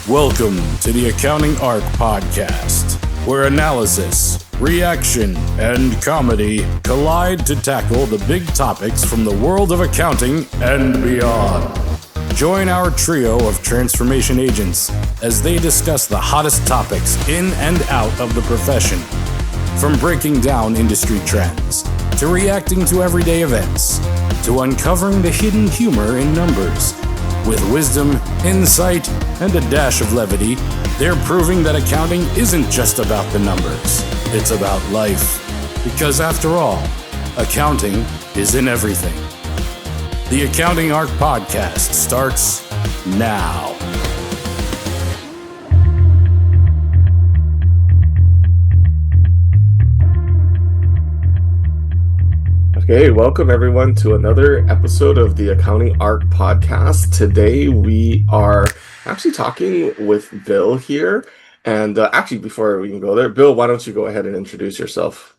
Welcome to the Accounting Arc Podcast, where analysis, reaction, and comedy collide to tackle the big topics from the world of accounting and beyond. Join our trio of transformation agents as they discuss the hottest topics in and out of the profession, from breaking down industry trends, to reacting to everyday events, to uncovering the hidden humor in numbers. With wisdom, insight, and a dash of levity, they're proving that accounting isn't just about the numbers. It's about life. Because after all, accounting is in everything. The Accounting Arc Podcast starts now. Okay, welcome everyone to another episode of the Accounting Arc Podcast. Today we are actually talking with Bill here. And actually, before we can go there, Bill, why don't you go ahead and introduce yourself?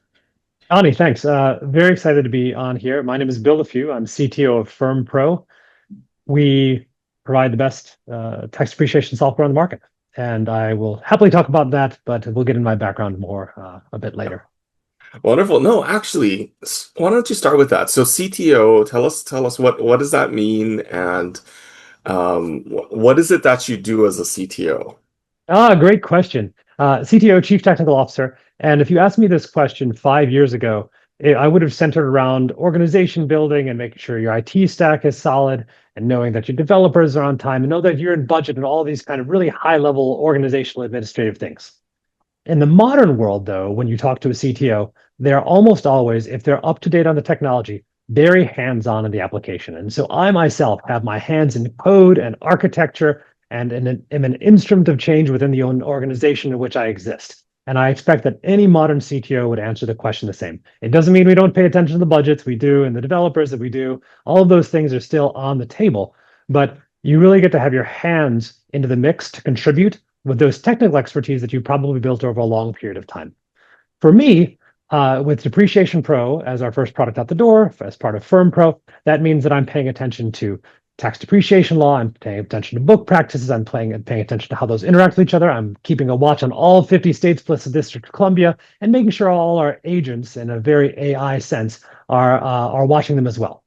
Donny, thanks. Very excited to be on here. My name is Bill LeFew. I'm CTO of FirmPro. We provide the best tax depreciation software on the market. And I will happily talk about that, but we'll get in my background more a bit later. Wonderful. No, actually, why don't you start with that? So CTO, tell us what does that mean, and what is it that you do as a CTO? Great question. CTO, Chief Technical Officer. And if you asked me this question 5 years ago, I would have centered around organization building and making sure your IT stack is solid and knowing that your developers are on time and know that you're in budget and all these kind of really high-level organizational administrative things. In the modern world, though, when you talk to a CTO, they're almost always, if they're up to date on the technology, very hands-on in the application. And so I myself have my hands in code and architecture and am an instrument of change within the own organization in which I exist. And I expect that any modern CTO would answer the question the same. It doesn't mean we don't pay attention to the budgets we do and the developers that we do. All of those things are still on the table, but you really get to have your hands into the mix to contribute with those technical expertise that you probably built over a long period of time. For me, with Depreciation Pro as our first product out the door, as part of FirmPro, that means that I'm paying attention to tax depreciation law, I'm paying attention to book practices, I'm paying attention to how those interact with each other, I'm keeping a watch on all 50 states plus the District of Columbia, and making sure all our agents, in a very AI sense, are watching them as well.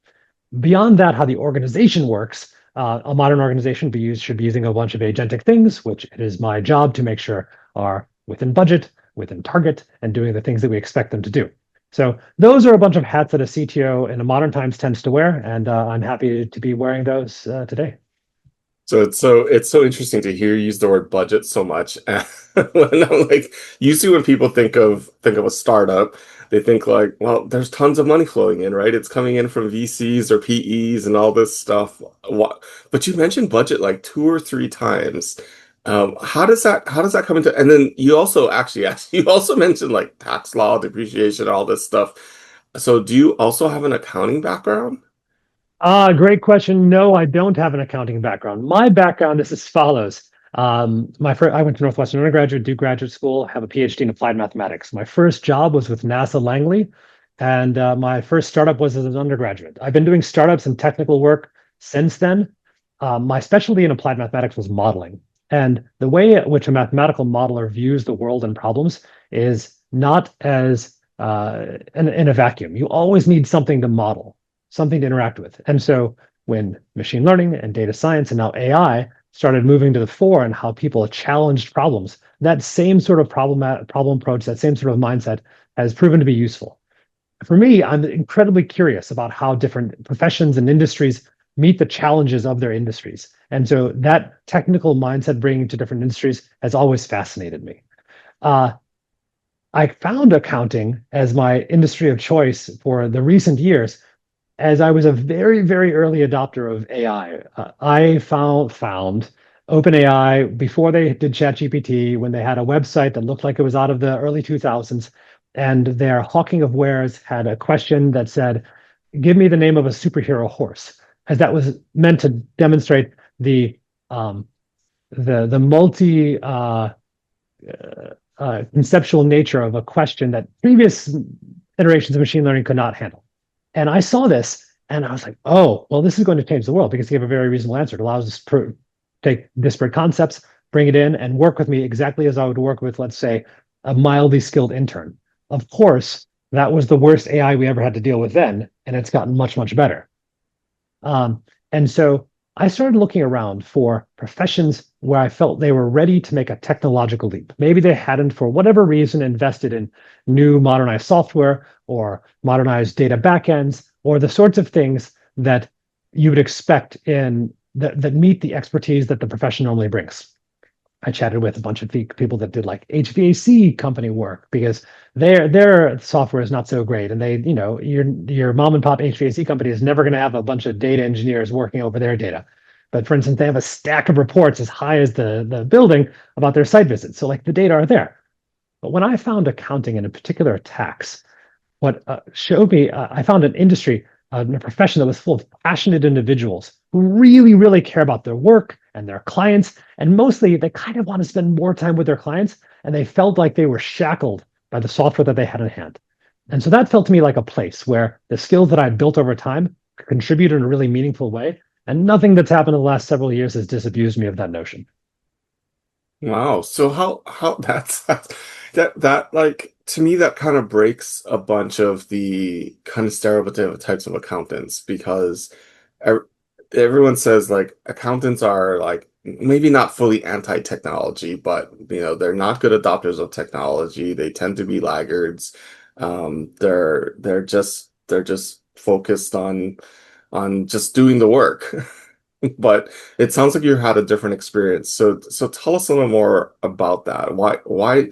Beyond that, how the organization works, a modern organization should be using a bunch of agentic things, which it is my job to make sure are within budget, within target, and doing the things that we expect them to do. So those are a bunch of hats that a CTO in the modern times tends to wear, and I'm happy to be wearing those today. So it's so interesting to hear you use the word budget so much. When I'm like, usually when people think of a startup, they think like, well, there's tons of money flowing in, right? It's coming in from VCs or PEs and all this stuff. But you mentioned budget like 2 or 3 times. How does that come into? And then you also mentioned like tax law, depreciation, all this stuff. So do you also have an accounting background? Great question. No, I don't have an accounting background. My background is as follows. I went to Northwestern undergraduate, do graduate school, have a Ph.D. in applied mathematics. My first job was with NASA Langley, and my first startup was as an undergraduate. I've been doing startups and technical work since then. My specialty in applied mathematics was modeling. And the way in which a mathematical modeler views the world and problems is not as in a vacuum. You always need something to model, something to interact with. And so when machine learning and data science and now AI started moving to the fore and how people challenged problems, that same sort of problem approach, that same sort of mindset has proven to be useful. For me, I'm incredibly curious about how different professions and industries meet the challenges of their industries. And so that technical mindset bringing to different industries has always fascinated me. I found accounting as my industry of choice for the recent years, as I was a very, very early adopter of AI. I found OpenAI before they did ChatGPT, when they had a website that looked like it was out of the early 2000s, and their hawking of wares had a question that said, "Give me the name of a superhero horse," as that was meant to demonstrate the multi conceptual nature of a question that previous iterations of machine learning could not handle. And I saw this and I was like, oh, well, this is going to change the world, because you have a very reasonable answer. It allows us to take disparate concepts, bring it in and work with me exactly as I would work with, let's say, a mildly skilled intern. Of course, that was the worst AI we ever had to deal with then, and it's gotten much, much better. And so I started looking around for professions where I felt they were ready to make a technological leap. Maybe they hadn't, for whatever reason, invested in new modernized software or modernized data backends or the sorts of things that you would expect in that meet the expertise that the profession normally brings. I chatted with a bunch of people that did like HVAC company work because their software is not so great, and they, your mom and pop HVAC company is never going to have a bunch of data engineers working over their data. But for instance, they have a stack of reports as high as the building about their site visits. So like the data are there. But when I found accounting and in particular tax, what showed me, I found an industry, a profession that was full of passionate individuals who really, really care about their work and their clients. And mostly they kind of want to spend more time with their clients. And they felt like they were shackled by the software that they had in hand. And so that felt to me like a place where the skills that I had built over time could contribute in a really meaningful way. And nothing that's happened in the last several years has disabused me of that notion. Wow. So how that like to me that kind of breaks a bunch of the kind of stereotypes of accountants because ev- everyone says like accountants are like maybe not fully anti-technology, but they're not good adopters of technology. They tend to be laggards. They're just focused on just doing the work. But it sounds like you had a different experience. So tell us a little more about that. Why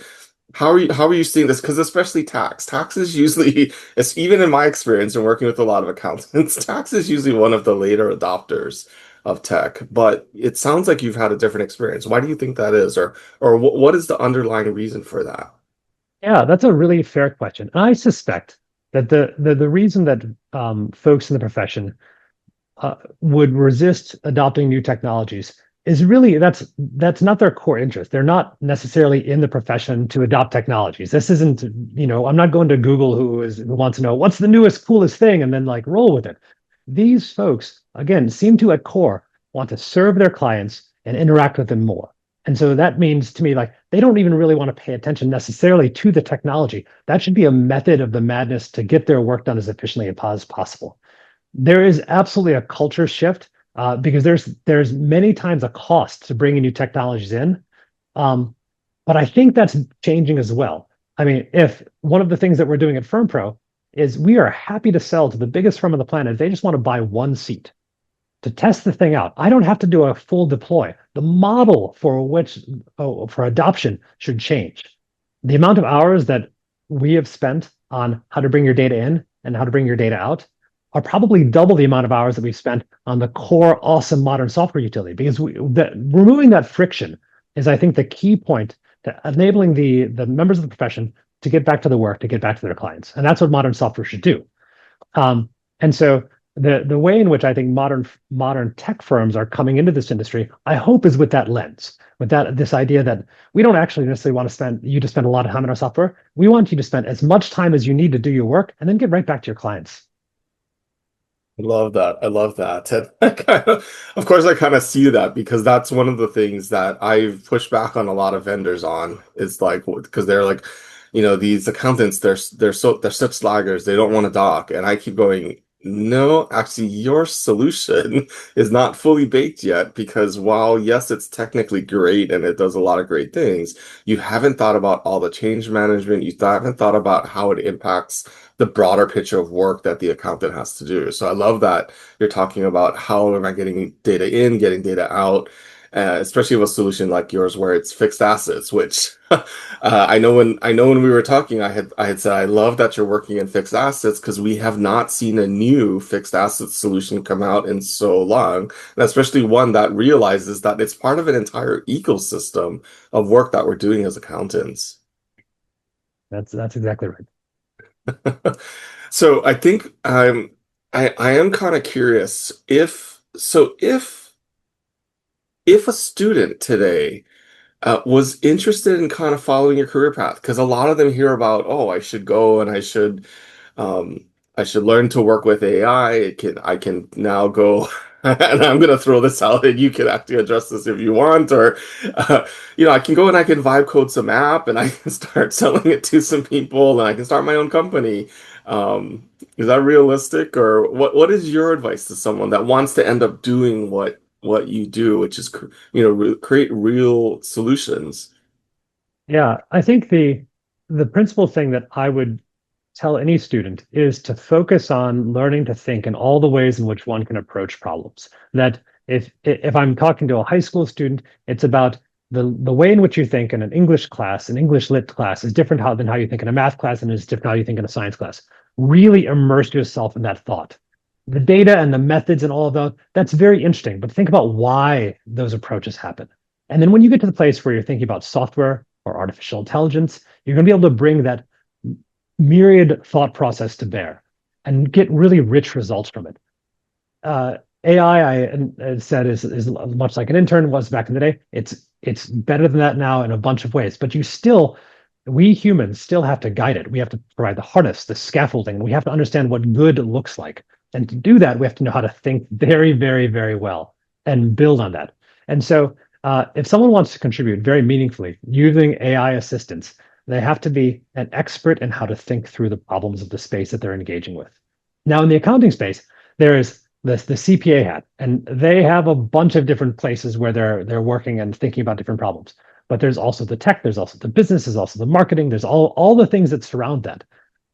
how are you seeing this? Because especially tax is usually, it's even in my experience and working with a lot of accountants, tax is usually one of the later adopters of tech. But it sounds like you've had a different experience. Why do you think that is, or what is the underlying reason for that? Yeah, that's a really fair question. And I suspect that the reason that folks in the profession would resist adopting new technologies is really that's not their core interest. They're not necessarily in the profession to adopt technologies. This isn't, I'm not going to Google who wants to know what's the newest, coolest thing and then like roll with it. These folks, again, seem to at core want to serve their clients and interact with them more. And so that means to me, like, they don't even really want to pay attention necessarily to the technology. That should be a method of the madness to get their work done as efficiently as possible. There is absolutely a culture shift because there's many times a cost to bringing new technologies in, um, but I think that's changing as well. I mean, if one of the things that we're doing at FirmPro is we are happy to sell to the biggest firm on the planet, they just want to buy one seat to test the thing out. I don't have to do a full deploy. The model for adoption should change. The amount of hours that we have spent on how to bring your data in and how to bring your data out are probably double the amount of hours that we've spent on the core awesome modern software utility because removing that friction is, I think, the key point to enabling the members of the profession to get back to the work, to get back to their clients. And that's what modern software should do. And so the way in which I think modern tech firms are coming into this industry, I hope, is with that lens, with this idea that we don't actually necessarily want you to spend a lot of time on our software. We want you to spend as much time as you need to do your work and then get right back to your clients. I love that. I love that. And of course, I kind of see that because that's one of the things that I've pushed back on a lot of vendors on. Is like because they're like, these accountants, they're such slaggers. They don't want to dock, and I keep going. No, actually, your solution is not fully baked yet because while yes, it's technically great and it does a lot of great things, you haven't thought about all the change management. You haven't thought about how it impacts the broader picture of work that the accountant has to do. So I love that you're talking about how am I getting data in, getting data out, especially with a solution like yours where it's fixed assets, which I know when we were talking, I had said I love that you're working in fixed assets because we have not seen a new fixed asset solution come out in so long, and especially one that realizes that it's part of an entire ecosystem of work that we're doing as accountants. That's exactly right. So I think I am kind of curious if a student today was interested in kind of following your career path, because a lot of them hear about, oh, I should go and um, I should learn to work with AI. I can now go And I'm going to throw this out, and you can actually address this if you want, or I can go and I can vibe code some app, and I can start selling it to some people, and I can start my own company. Is that realistic, or what is your advice to someone that wants to end up doing what you do, which is create real solutions? Yeah, I think the principal thing that I would tell any student is to focus on learning to think in all the ways in which one can approach problems. That if I'm talking to a high school student, it's about the way in which you think in an English class, an English lit class, is different than how you think in a math class, and is different how you think in a science class. Really immerse yourself in that thought. The data and the methods and all of that, that's very interesting, but think about why those approaches happen. And then when you get to the place where you're thinking about software or artificial intelligence, you're going to be able to bring that myriad thought process to bear and get really rich results from it. AI, I said, is much like an intern was back in the day. It's better than that now in a bunch of ways, but we humans still have to guide it. We have to provide the harness, the scaffolding. We have to understand what good looks like. And to do that, we have to know how to think very, very, very well and build on that. And so if someone wants to contribute very meaningfully using AI assistance, they have to be an expert in how to think through the problems of the space that they're engaging with. Now, in the accounting space, there is the CPA hat, and they have a bunch of different places where they're working and thinking about different problems. But there's also the tech, there's also the business, there's also the marketing, there's all the things that surround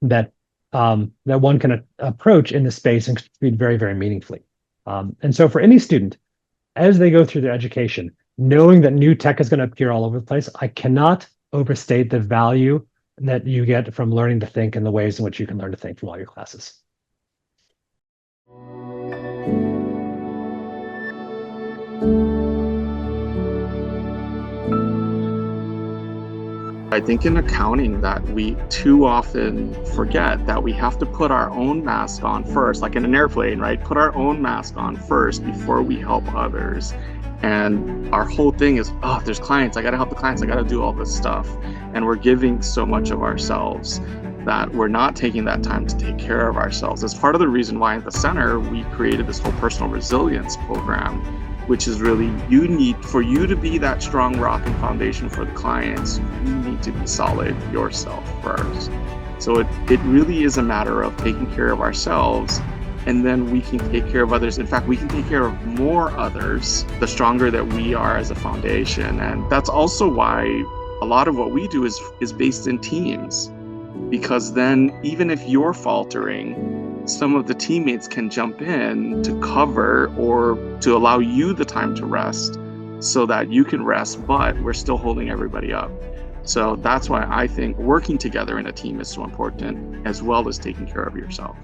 that one can approach in the space and contribute very, very meaningfully. And so for any student, as they go through their education, knowing that new tech is going to appear all over the place, I cannot overstate the value that you get from learning to think and the ways in which you can learn to think from all your classes. I think in accounting that we too often forget that we have to put our own mask on first, like in an airplane, right? Put our own mask on first before we help others. And our whole thing is, oh, there's clients, I got to help the clients, I got to do all this stuff. And we're giving so much of ourselves that we're not taking that time to take care of ourselves. It's part of the reason why at the center, we created this whole personal resilience program, which is really, for you to be that strong rock and foundation for the clients, you need to be solid yourself first. So it really is a matter of taking care of ourselves, and then we can take care of others. In fact, we can take care of more others the stronger that we are as a foundation. And that's also why a lot of what we do is based in teams, because then even if you're faltering, some of the teammates can jump in to cover or to allow you the time to rest so that you can rest, but we're still holding everybody up. So that's why I think working together in a team is so important, as well as taking care of yourself.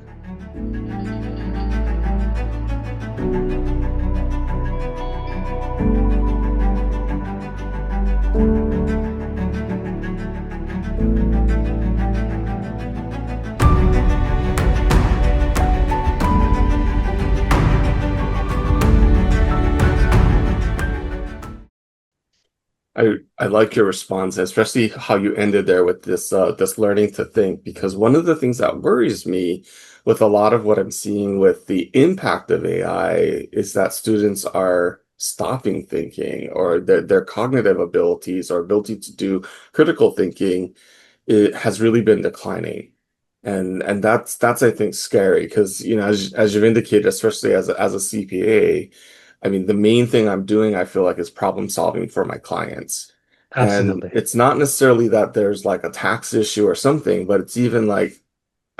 I like your response, especially how you ended there with this learning to think, because one of the things that worries me with a lot of what I'm seeing with the impact of AI is that students are stopping thinking, or their cognitive abilities or ability to do critical thinking, it has really been declining. And that's I think scary, because as you've indicated, especially as a CPA, I mean, the main thing I'm doing, I feel like, is problem solving for my clients. And Absolutely. it's not necessarily that there's like a tax issue or something, but it's even like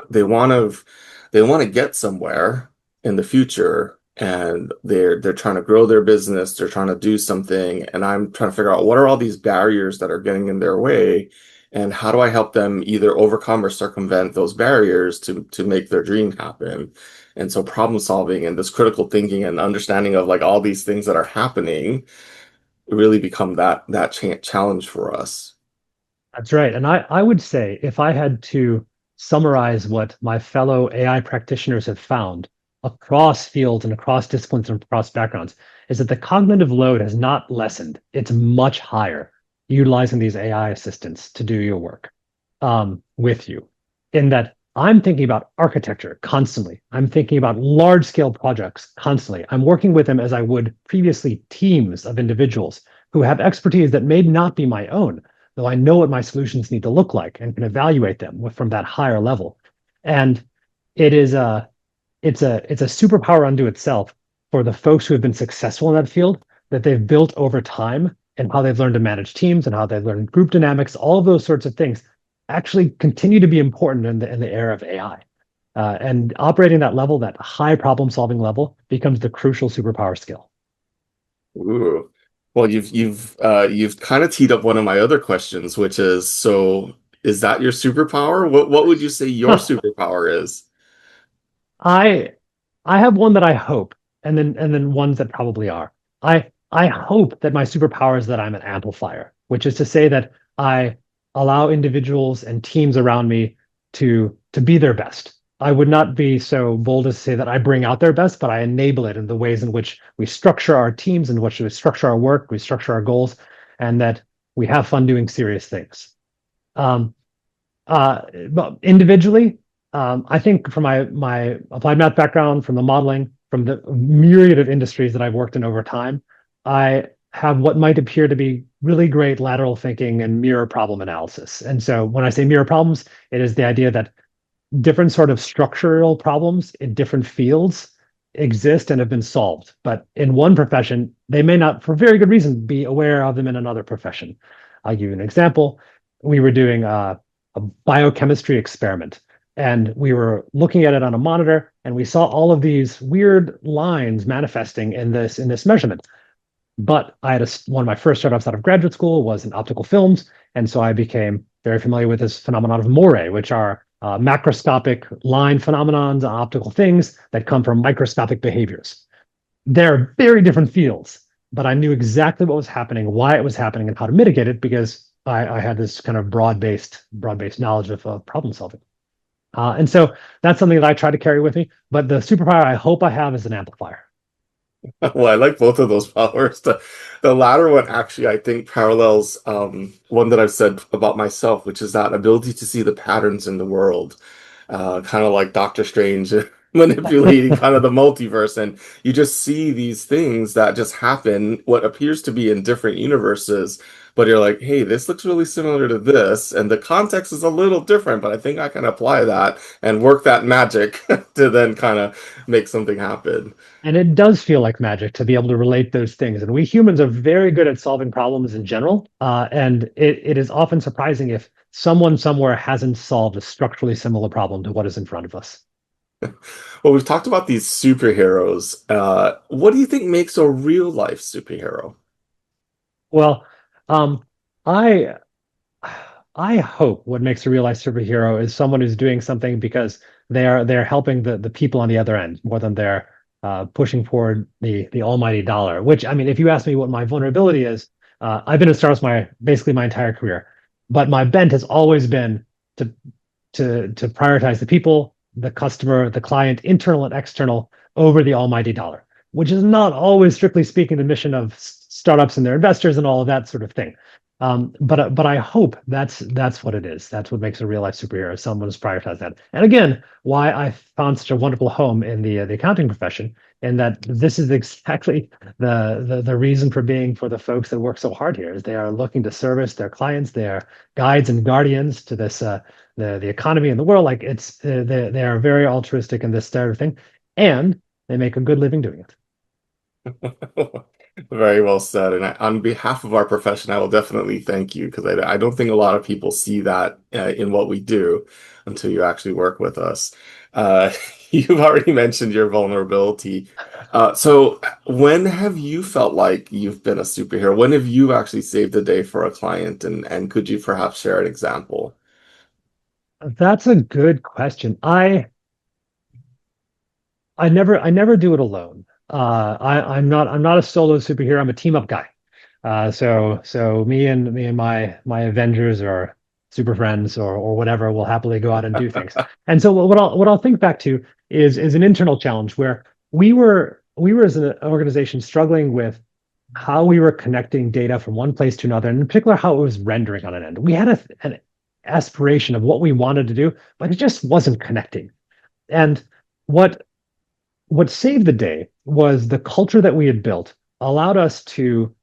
they want to get somewhere in the future, and they're trying to grow their business, they're trying to do something, and I'm trying to figure out what are all these barriers that are getting in their way, and how do I help them either overcome or circumvent those barriers to make their dream happen. And so problem solving and this critical thinking and understanding of like all these things that are happening really become that challenge for us. That's right. And I would say, if I had to summarize what my fellow AI practitioners have found across fields and across disciplines and across backgrounds, is that the cognitive load has not lessened. It's much higher utilizing these AI assistants to do your work with you. In that I'm thinking about architecture constantly. I'm thinking about large scale projects constantly. I'm working with them as I would previously teams of individuals who have expertise that may not be my own, though I know what my solutions need to look like and can evaluate them from that higher level. And it is it's a superpower unto itself for the folks who have been successful in that field that they've built over time and how they've learned to manage teams and how they've learned group dynamics, all of those sorts of things actually continue to be important in the era of AI. And operating that level, that high problem solving level, becomes the crucial superpower skill. Ooh. Well, you've kind of teed up one of my other questions, which is, so is that your superpower? What would you say your superpower is? I I have one that I hope, and then ones that probably are. I hope that my superpower is that I'm an amplifier, which is to say that I allow individuals and teams around me to be their best. I would not be so bold as to say that I bring out their best, but I enable it in the ways in which we structure our teams, in which we structure our work, we structure our goals, and that we have fun doing serious things. Um, but individually, I think from my applied math background, from the modeling, from the myriad of industries that I've worked in over time, I have what might appear to be really great lateral thinking and mirror problem analysis. And so when I say mirror problems, it is the idea that different sort of structural problems in different fields exist and have been solved. But in one profession, they may not, for very good reason, be aware of them in another profession. I'll give you an example. We were doing a biochemistry experiment, and we were looking at it on a monitor, and we saw all of these weird lines manifesting in this measurement. But I had one of my first startups out of graduate school was in optical films, and so I became very familiar with this phenomenon of moire, which are macroscopic line phenomenons on optical things that come from microscopic behaviors. They're very different fields, but I knew exactly what was happening, why it was happening, and how to mitigate it because I had this kind of broad-based knowledge of problem solving. And so that's something that I try to carry with me. But the superpower I hope I have is an amplifier. Well, I like both of those powers. The latter one actually, I think, parallels one that I've said about myself, which is that ability to see the patterns in the world, kind of like Doctor Strange manipulating kind of the multiverse, and you just see these things that just happen, what appears to be in different universes, but you're like, hey, this looks really similar to this, and the context is a little different, but I think I can apply that and work that magic to then kind of make something happen. And it does feel like magic to be able to relate those things. And we humans are very good at solving problems in general. And it is often surprising if someone somewhere hasn't solved a structurally similar problem to what is in front of us. Well, we've talked about these superheroes. What do you think makes a real life superhero? Well, um, I I hope what makes a real life superhero is someone who's doing something because they're helping the people on the other end more than they're pushing forward the almighty dollar. Which, I mean, if you ask me what my vulnerability is, I've been in startups basically my entire career, but my bent has always been to to prioritize the people, the customer, the client, internal and external, over the almighty dollar, which is not always, strictly speaking, the mission of startups and their investors and all of that sort of thing. But I hope that's what it is. That's what makes a real life superhero. Someone who's prioritized that. And again, why I found such a wonderful home in the accounting profession, and that this is exactly the reason for being for the folks that work so hard here, is they are looking to service their clients. They are guides and guardians to this the economy and the world. Like it's they are very altruistic in this sort of thing, and they make a good living doing it. Very well said. And on behalf of our profession, I will definitely thank you, because I don't think a lot of people see that in what we do until you actually work with us. Uh, you've already mentioned your vulnerability. So when have you felt like you've been a superhero? When have you actually saved the day for a client? And could you perhaps share an example? That's a good question. I never do it alone. I'm not a solo superhero. I'm a team up guy. So me and my Avengers or super friends or whatever will happily go out and do things. And so what I'll think back to is an internal challenge where we were as an organization struggling with how we were connecting data from one place to another, and in particular how it was rendering on an end. We had aspiration of what we wanted to do, but it just wasn't connecting. And what saved the day was the culture that we had built allowed us to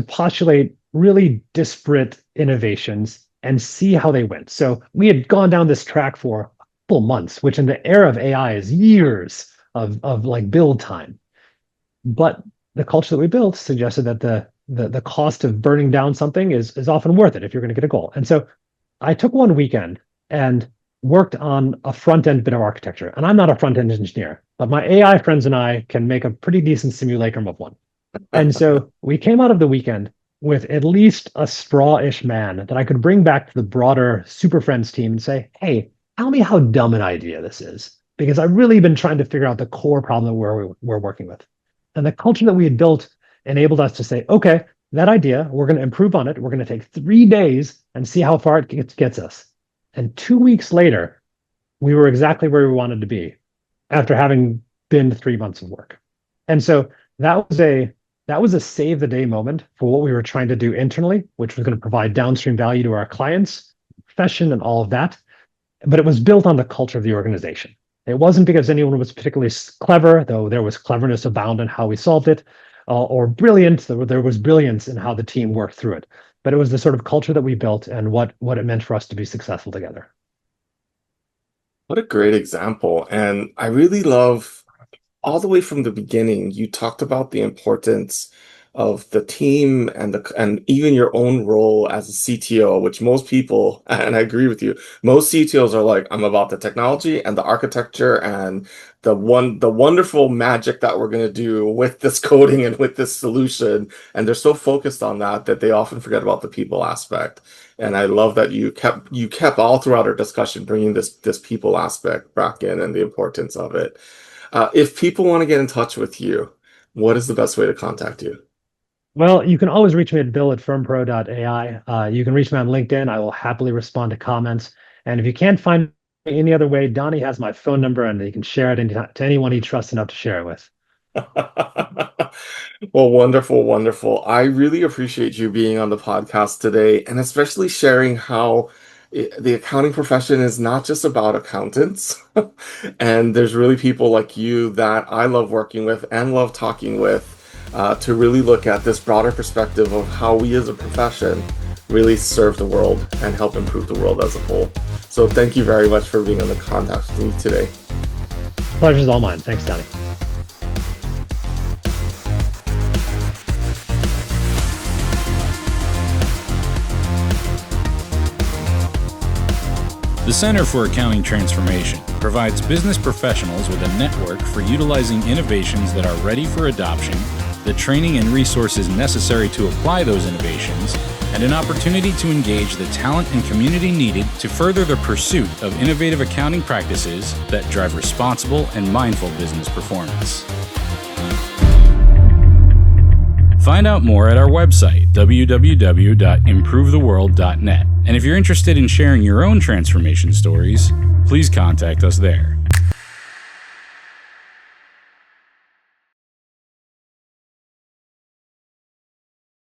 postulate really disparate innovations and see how they went. So we had gone down this track for a couple months, which in the era of AI is years of like build time. But the culture that we built suggested that the cost of burning down something is often worth it if you're going to get a goal. And so I took one weekend and worked on a front-end bit of architecture. And I'm not a front-end engineer, but my AI friends and I can make a pretty decent simulacrum of one. And so we came out of the weekend with at least a straw-ish man that I could bring back to the broader Super Friends team and say, hey, tell me how dumb an idea this is, because I've really been trying to figure out the core problem that we're working with. And the culture that we had built enabled us to say, okay, that idea, we're going to improve on it. We're going to take 3 days and see how far it gets us. And 2 weeks later, we were exactly where we wanted to be after having been 3 months of work. And so that was a save the day moment for what we were trying to do internally, which was going to provide downstream value to our clients, profession, and all of that. But it was built on the culture of the organization. It wasn't because anyone was particularly clever, though there was cleverness abound in how we solved it, or brilliant. There was brilliance in how the team worked through it. But it was the sort of culture that we built and what it meant for us to be successful together. What a great example. And I really love all the way from the beginning, you talked about the importance of the team and even your own role as a CTO, which most people, and I agree with you, most CTOs are like, I'm about the technology and the architecture and the wonderful magic that we're going to do with this coding and with this solution. And they're so focused on that they often forget about the people aspect. And I love that you kept all throughout our discussion bringing this people aspect back in and the importance of it. If people want to get in touch with you, what is the best way to contact you? Well, you can always reach me at bill@firmpro.ai. You can reach me on LinkedIn. I will happily respond to comments. And if you can't find me any other way, Donny has my phone number and he can share it to anyone he trusts enough to share it with. Well, wonderful, wonderful. I really appreciate you being on the podcast today and especially sharing how the accounting profession is not just about accountants. And there's really people like you that I love working with and love talking with to really look at this broader perspective of how we as a profession really serve the world and help improve the world as a whole. So thank you very much for being on the contact with me today. Pleasure's all mine. Thanks, Donny. The Center for Accounting Transformation provides business professionals with a network for utilizing innovations that are ready for adoption, the training and resources necessary to apply those innovations, and an opportunity to engage the talent and community needed to further the pursuit of innovative accounting practices that drive responsible and mindful business performance. Find out more at our website, www.improvetheworld.net. And if you're interested in sharing your own transformation stories, please contact us there.